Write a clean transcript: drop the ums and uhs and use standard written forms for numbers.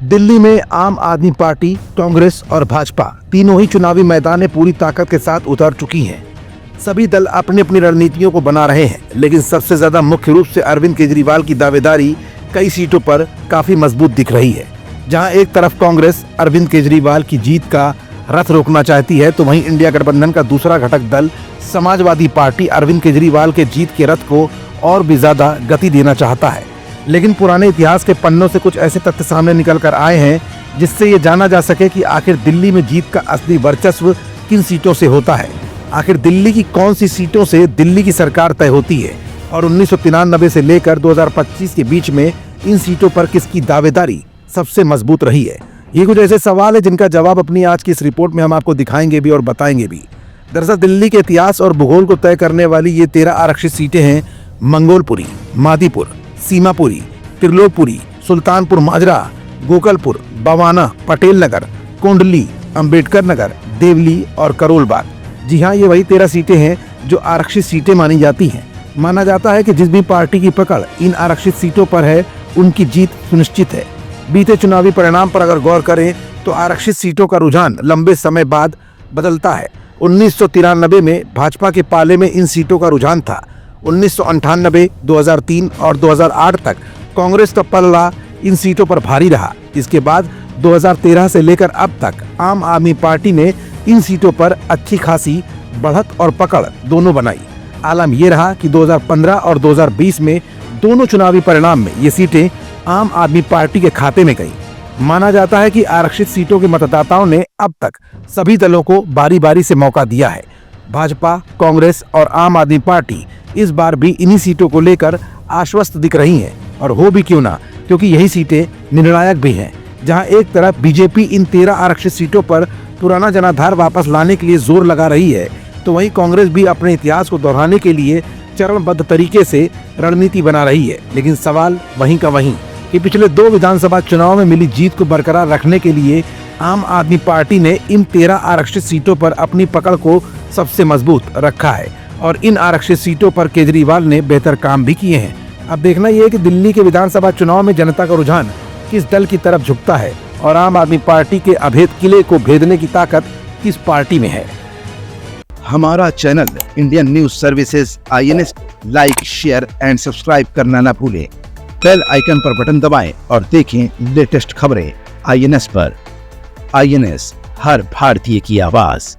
दिल्ली में आम आदमी पार्टी, कांग्रेस और भाजपा तीनों ही चुनावी मैदान में पूरी ताकत के साथ उतर चुकी हैं। सभी दल अपनी अपनी रणनीतियों को बना रहे हैं, लेकिन सबसे ज्यादा मुख्य रूप से अरविंद केजरीवाल की दावेदारी कई सीटों पर काफी मजबूत दिख रही है। जहां एक तरफ कांग्रेस अरविंद केजरीवाल की जीत का रथ रोकना चाहती है, तो वहीं इंडिया गठबंधन का दूसरा घटक दल समाजवादी पार्टी अरविंद केजरीवाल के जीत के रथ को और भी ज्यादा गति देना चाहता है। लेकिन पुराने इतिहास के पन्नों से कुछ ऐसे तथ्य सामने निकल कर आए हैं जिससे ये जाना जा सके कि आखिर दिल्ली में जीत का असली वर्चस्व किन सीटों से होता है। आखिर दिल्ली की कौन सी सीटों से दिल्ली की सरकार तय होती है और 1993 से लेकर 2025 के बीच में इन सीटों पर किसकी दावेदारी सबसे मजबूत रही है। ये कुछ ऐसे सवाल है जिनका जवाब अपनी आज की इस रिपोर्ट में हम आपको दिखाएंगे भी और बताएंगे भी। दरअसल दिल्ली के इतिहास और भूगोल को तय करने वाली ये 13 आरक्षित सीटें हैं मंगोलपुरी, मादीपुर, सीमापुरी, त्रिलोकपुरी, सुल्तानपुर माजरा, गोकलपुर, बवाना, पटेल नगर, कोंडली, अंबेडकर नगर, देवली और करोल बाग। जी हाँ, ये वही 13 सीटें हैं जो आरक्षित सीटें मानी जाती हैं। माना जाता है कि जिस भी पार्टी की पकड़ इन आरक्षित सीटों पर है उनकी जीत सुनिश्चित है। बीते चुनावी परिणाम पर अगर गौर करें तो आरक्षित सीटों का रुझान लंबे समय बाद बदलता है। 1993 में भाजपा के पाले में इन सीटों का रुझान था। 1998, 2003 और 2008 तक कांग्रेस का पल्ला इन सीटों पर भारी रहा। इसके बाद 2013 से लेकर अब तक आम आदमी पार्टी ने इन सीटों पर अच्छी खासी बढ़त और पकड़ दोनों बनाई। आलम यह रहा कि 2015 और 2020 में दोनों चुनावी परिणाम में ये सीटें आम आदमी पार्टी के खाते में गई। माना जाता है कि आरक्षित सीटों के मतदाताओं ने अब तक सभी दलों को बारी बारी से मौका दिया है। भाजपा, कांग्रेस और आम आदमी पार्टी इस बार भी इन्हीं सीटों को लेकर आश्वस्त दिख रही हैं, और हो भी क्यों ना, क्योंकि यही सीटें निर्णायक भी हैं। जहां एक तरफ बीजेपी इन 13 आरक्षित सीटों पर पुराना जनाधार वापस लाने के लिए जोर लगा रही है, तो वहीं कांग्रेस भी अपने इतिहास को दोहराने के लिए चरणबद्ध तरीके से रणनीति बना रही है। लेकिन सवाल वहीं का वहीं कि पिछले 2 विधानसभा चुनाव में मिली जीत को बरकरार रखने के लिए आम आदमी पार्टी ने इन 13 आरक्षित सीटों पर अपनी पकड़ को सबसे मजबूत रखा है, और इन आरक्षित सीटों पर केजरीवाल ने बेहतर काम भी किए हैं। अब देखना यह है कि दिल्ली के विधानसभा चुनाव में जनता का रुझान किस दल की तरफ झुकता है और आम आदमी पार्टी के अभेद किले को भेदने की ताकत किस पार्टी में है। हमारा channel Indian news services INS like, share and subscribe करना न भूलें। बेल आइकन पर बटन दबाएं और देखें लेटेस्ट खबरें INS पर। INS, हर भारतीय की आवाज।